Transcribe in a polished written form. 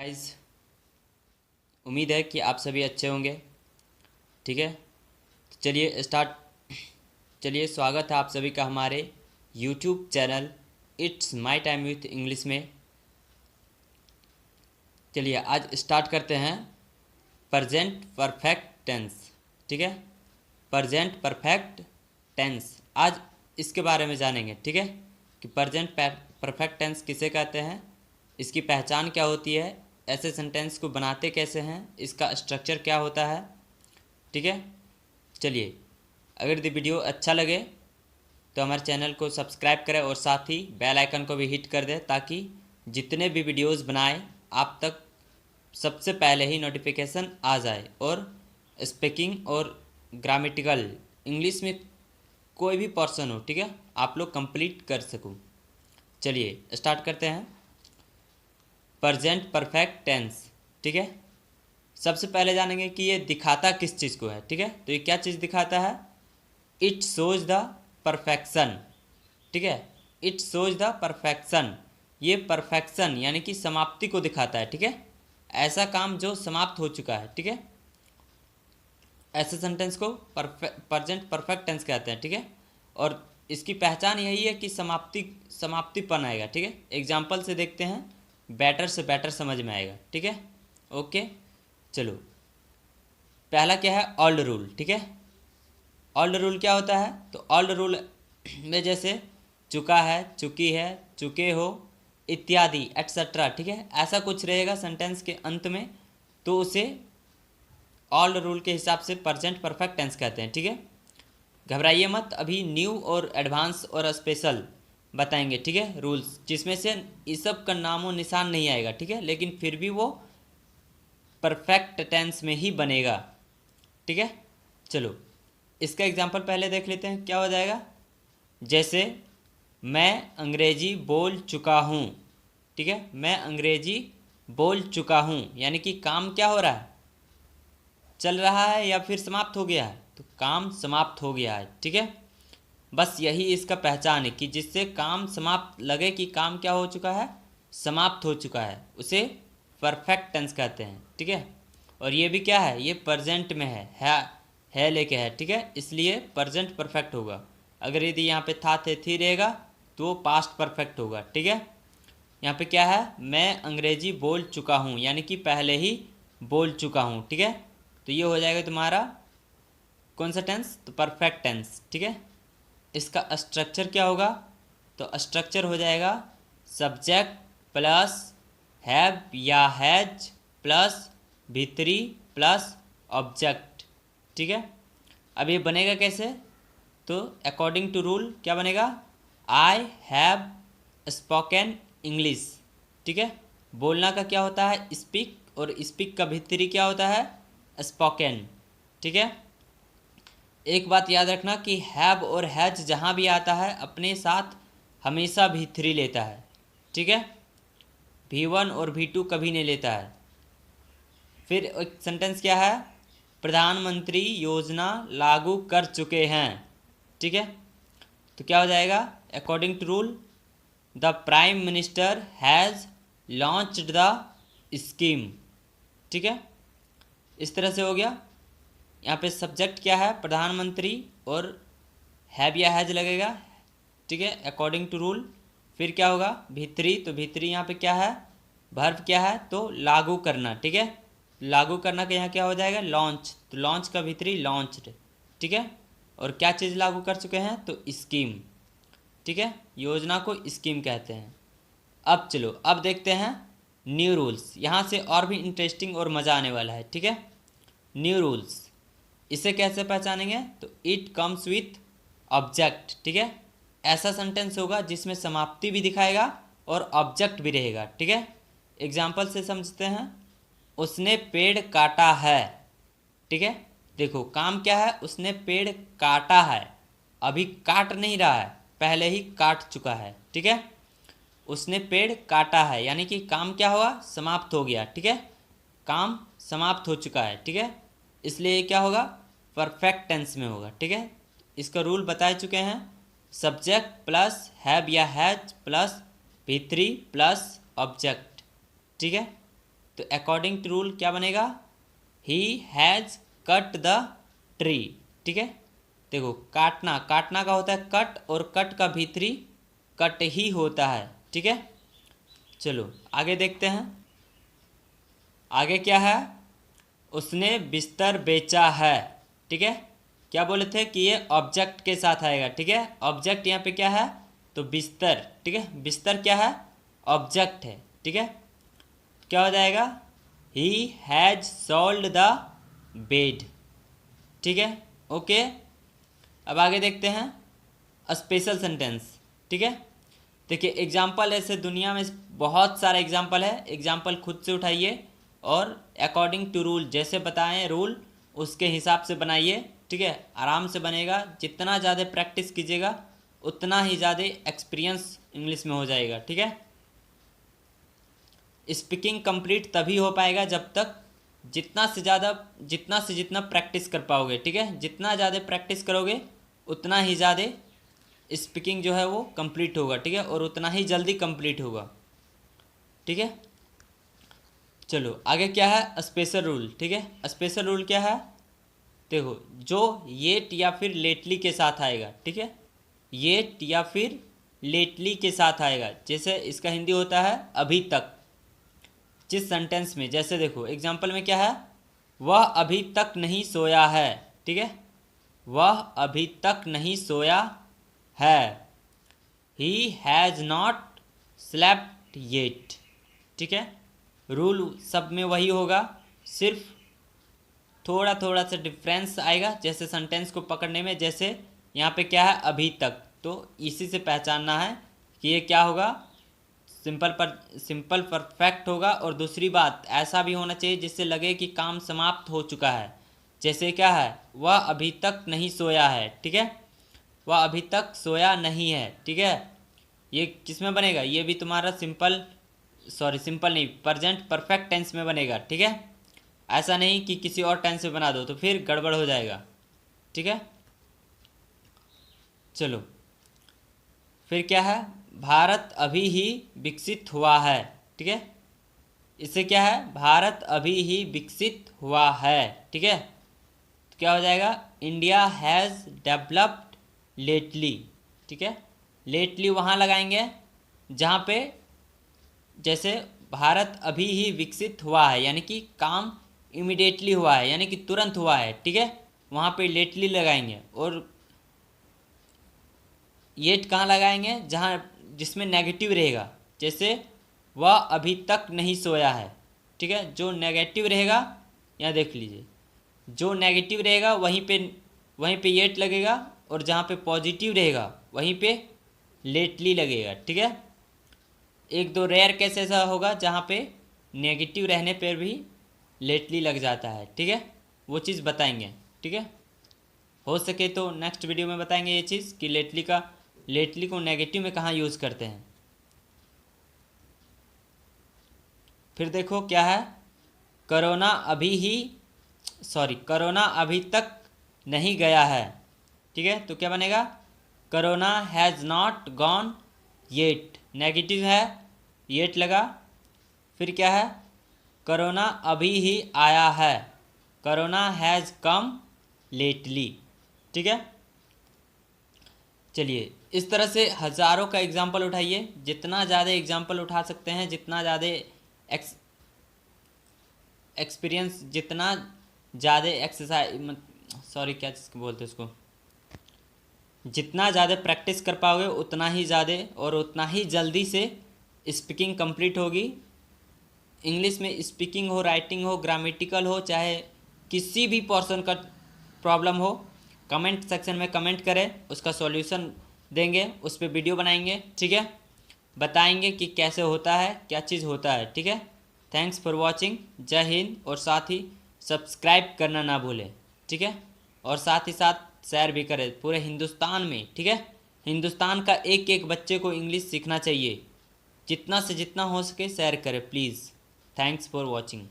Guys, उम्मीद है कि आप सभी अच्छे होंगे। ठीक है, तो चलिए स्वागत है आप सभी का हमारे YouTube channel it's my time with English में। चलिए आज स्टार्ट करते हैं प्रेजेंट परफेक्ट टेंस। ठीक है, प्रेजेंट परफेक्ट टेंस आज इसके बारे में जानेंगे। ठीक है, कि प्रेजेंट परफेक्ट टेंस किसे कहते हैं, इसकी पहचान क्या होती है, ऐसे सेंटेंस को बनाते कैसे हैं, इसका स्ट्रक्चर क्या होता है। ठीक है, चलिए अगर ये वीडियो अच्छा लगे तो हमारे चैनल को सब्सक्राइब करें और साथ ही बेल आइकन को भी हिट कर दें ताकि जितने भी वीडियोस बनाए आप तक सबसे पहले ही नोटिफिकेशन आ जाए और स्पीकिंग और ग्रामेटिकल इंग्लिश में कोई भी पर्सन हो, ठीक है, आप लोग कंप्लीट कर सकूं। चलिए स्टार्ट करते हैं प्रेजेंट परफेक्ट टेंस। ठीक है, सबसे पहले जानेंगे कि ये दिखाता किस चीज़ को है। ठीक है, तो ये क्या चीज़ दिखाता है, इट शोज द परफेक्शन। ठीक है, इट शोज द परफेक्शन, ये परफेक्शन यानी कि समाप्ति को दिखाता है। ठीक है, ऐसा काम जो समाप्त हो चुका है। ठीक है, ऐसे सेंटेंस को प्रेजेंट परफेक्ट टेंस कहते हैं। ठीक है, और इसकी पहचान यही है कि समाप्तिपन आएगा। ठीक है, एग्जाम्पल से देखते हैं, बेटर से बेटर समझ में आएगा। ठीक है, ओके चलो पहला क्या है, ओल्ड रूल। ठीक है, ओल्ड रूल क्या होता है, तो ओल्ड रूल में जैसे चुका है, चुकी है, चुके हो इत्यादि एट्सेट्रा। ठीक है, ऐसा कुछ रहेगा सेंटेंस के अंत में, तो उसे ओल्ड रूल के हिसाब से प्रेजेंट परफेक्ट टेंस कहते हैं। ठीक है, घबराइए मत, अभी न्यू और एडवांस और स्पेशल बताएंगे। ठीक है, रूल्स जिसमें से इस सब का नामो निशान नहीं आएगा। ठीक है, लेकिन फिर भी वो परफेक्ट टेंस में ही बनेगा। ठीक है, चलो इसका एग्जांपल पहले देख लेते हैं, क्या हो जाएगा। जैसे मैं अंग्रेजी बोल चुका हूँ। ठीक है, मैं अंग्रेजी बोल चुका हूँ यानी कि काम क्या हो रहा है, चल रहा है या फिर समाप्त हो गया है, तो काम समाप्त हो गया है। ठीक है, बस यही इसका पहचान है कि जिससे काम समाप्त लगे कि काम क्या हो चुका है, समाप्त हो चुका है, उसे परफेक्ट टेंस कहते हैं। ठीक है, और ये भी क्या है, ये प्रेजेंट में है लेके है। ठीक है, इसलिए प्रेजेंट परफेक्ट होगा। अगर यदि यहाँ पे था थे थी रहेगा तो पास्ट परफेक्ट होगा। ठीक है, यहाँ पे क्या है, मैं अंग्रेजी बोल चुका हूँ यानी कि पहले ही बोल चुका हूँ। ठीक है, तो ये हो जाएगा तुम्हारा कौन सा टेंस, तो परफेक्ट टेंस। ठीक है, इसका स्ट्रक्चर क्या होगा, तो स्ट्रक्चर हो जाएगा सब्जेक्ट प्लस हैव या हैज प्लस भीतरी प्लस ऑब्जेक्ट। ठीक है, अब ये बनेगा कैसे, तो अकॉर्डिंग टू रूल क्या बनेगा, आई हैव स्पोकन इंग्लिश। ठीक है, बोलना का क्या होता है, स्पीक, और स्पीक का भीतरी क्या होता है, स्पोकन। ठीक है, एक बात याद रखना कि हैव और हैज जहाँ भी आता है अपने साथ हमेशा भी3 लेता है। ठीक है, V1 और V2 कभी नहीं लेता है। फिर एक सेंटेंस क्या है, प्रधानमंत्री योजना लागू कर चुके हैं। ठीक है, तो क्या हो जाएगा, according to rule the prime minister has launched the scheme. ठीक है, इस तरह से हो गया। यहाँ पे सब्जेक्ट क्या है, प्रधानमंत्री, और हैव या हैज लगेगा। ठीक है, अकॉर्डिंग टू रूल। फिर क्या होगा, भीतरी, तो भीतरी यहाँ पे क्या है, वर्ब क्या है, तो लागू करना। ठीक है, लागू करना का यहाँ क्या हो जाएगा, लॉन्च, तो लॉन्च का भीतरी लॉन्च्ड। ठीक है, और क्या चीज़ लागू कर चुके हैं, तो स्कीम। ठीक है, योजना को स्कीम कहते हैं। अब चलो अब देखते हैं न्यू रूल्स, यहाँ से और भी इंटरेस्टिंग और मज़ा आने वाला है। ठीक है, न्यू रूल्स इसे कैसे पहचानेंगे, तो इट कम्स विथ ऑब्जेक्ट। ठीक है, ऐसा सेंटेंस होगा जिसमें समाप्ति भी दिखाएगा और ऑब्जेक्ट भी रहेगा। ठीक है, एग्जाम्पल से समझते हैं, उसने पेड़ काटा है। ठीक है, देखो काम क्या है, उसने पेड़ काटा है, अभी काट नहीं रहा है, पहले ही काट चुका है। ठीक है, उसने पेड़ काटा है यानी कि काम क्या हुआ, समाप्त हो गया। ठीक है, काम समाप्त हो चुका है। ठीक है, इसलिए क्या होगा, परफेक्ट टेंस में होगा। ठीक है, इसका रूल बता चुके हैं, सब्जेक्ट प्लस हैव या has plus V3 plus object. ठीक है, तो अकॉर्डिंग टू रूल क्या बनेगा, he has cut the tree. ठीक है, देखो काटना, काटना का होता है कट, और कट का भीतरी कट ही होता है। ठीक है, चलो आगे देखते हैं। आगे क्या है, उसने बिस्तर बेचा है। ठीक है, क्या बोले थे कि ये ऑब्जेक्ट के साथ आएगा। ठीक है, ऑब्जेक्ट यहाँ पे क्या है, तो बिस्तर। ठीक है, बिस्तर क्या है, ऑब्जेक्ट है। ठीक है, क्या हो जाएगा, he has sold the bed. ठीक है, ओके। अब आगे देखते हैं स्पेशल सेंटेंस। ठीक है, देखिए एग्जाम्पल ऐसे दुनिया में बहुत सारे एग्जाम्पल है, एग्जाम्पल खुद से उठाइए और अकॉर्डिंग टू रूल, जैसे बताएं रूल उसके हिसाब से बनाइए। ठीक है, आराम से बनेगा, जितना ज़्यादा प्रैक्टिस कीजिएगा उतना ही ज़्यादा एक्सपीरियंस इंग्लिश में हो जाएगा। ठीक है, स्पीकिंग कंप्लीट तभी हो पाएगा जब तक जितना से जितना प्रैक्टिस कर पाओगे। ठीक है, जितना ज़्यादा प्रैक्टिस करोगे उतना ही ज़्यादा स्पीकिंग जो है वो कंप्लीट होगा। ठीक है, और उतना ही जल्दी कंप्लीट होगा। ठीक है, चलो आगे क्या है, स्पेशल रूल। ठीक है, स्पेशल रूल क्या है, देखो जो येट या फिर लेटली के साथ आएगा। ठीक है, येट या फिर लेटली के साथ आएगा, जैसे इसका हिंदी होता है अभी तक। जिस सेंटेंस में, जैसे देखो एग्जाम्पल में क्या है, वह अभी तक नहीं सोया है। ठीक है, वह अभी तक नहीं सोया है, he has not slept yet. ठीक है, रूल सब में वही होगा, सिर्फ थोड़ा थोड़ा सा डिफरेंस आएगा जैसे सेंटेंस को पकड़ने में। जैसे यहाँ पे क्या है, अभी तक, तो इसी से पहचानना है कि ये क्या होगा, सिंपल परफेक्ट होगा। और दूसरी बात, ऐसा भी होना चाहिए जिससे लगे कि काम समाप्त हो चुका है। जैसे क्या है, वह अभी तक नहीं सोया है। ठीक है, वह अभी तक सोया नहीं है। ठीक है, ये किस में बनेगा, ये भी तुम्हारा सिंपल नहीं, प्रेजेंट परफेक्ट टेंस में बनेगा। ठीक है, ऐसा नहीं कि किसी और टेंस में बना दो तो फिर गड़बड़ हो जाएगा। ठीक है, चलो फिर क्या है, भारत अभी ही विकसित हुआ है। ठीक है, इससे क्या है, भारत अभी ही विकसित हुआ है। ठीक है, तो क्या हो जाएगा, इंडिया हैज़ डेवलप्ड लेटली। ठीक है, लेटली वहाँ लगाएंगे जहाँ पे, जैसे भारत अभी ही विकसित हुआ है यानी कि काम इमिडिएटली हुआ है, यानी कि तुरंत हुआ है। ठीक है, वहाँ पे लेटली लगाएंगे। और येट कहाँ लगाएंगे, जहाँ जिसमें नेगेटिव रहेगा, जैसे वह अभी तक नहीं सोया है। ठीक है, जो नेगेटिव रहेगा यहाँ देख लीजिए, जो नेगेटिव रहेगा वहीं पे येट लगेगा, और जहाँ पे पॉजिटिव रहेगा वहीं पे लेटली लगेगा। ठीक है, एक दो रेयर केस ऐसा होगा जहाँ पे नेगेटिव रहने पर भी लेटली लग जाता है। ठीक है, वो चीज़ बताएंगे। ठीक है, हो सके तो नेक्स्ट वीडियो में बताएंगे ये चीज़ कि लेटली को नेगेटिव में कहाँ यूज़ करते हैं। फिर देखो क्या है, कोरोना अभी तक नहीं गया है। ठीक है, तो क्या बनेगा, corona has not gone yet, negative है, येट लगा। फिर क्या है, कोरोना अभी ही आया है, कोरोना हैज़ कम लेटली। ठीक है, चलिए इस तरह से हज़ारों का एग्जाम्पल उठाइए, जितना ज़्यादा एग्जाम्पल उठा सकते हैं, जितना ज़्यादा एक्सपीरियंस, जितना ज़्यादा एक्सरसाइज, क्या चीज़ बोलते हैं उसको, जितना ज़्यादा प्रैक्टिस कर पाओगे उतना ही ज़्यादा और उतना ही जल्दी से स्पीकिंग कंप्लीट होगी। इंग्लिश में स्पीकिंग हो, राइटिंग हो, ग्रामेटिकल हो, चाहे किसी भी पोर्शन का प्रॉब्लम हो, कमेंट सेक्शन में कमेंट करें, उसका सॉल्यूशन देंगे, उस पर वीडियो बनाएंगे। ठीक है, बताएंगे कि कैसे होता है, क्या चीज़ होता है। ठीक है, थैंक्स फॉर वॉचिंग, जय हिंद। और साथ ही सब्सक्राइब करना ना भूलें। ठीक है, और साथ ही साथ शेयर भी करें पूरे हिंदुस्तान में। ठीक है, हिंदुस्तान का एक एक बच्चे को इंग्लिश सीखना चाहिए, जितना से जितना हो सके शेयर करें प्लीज़। Thanks for watching.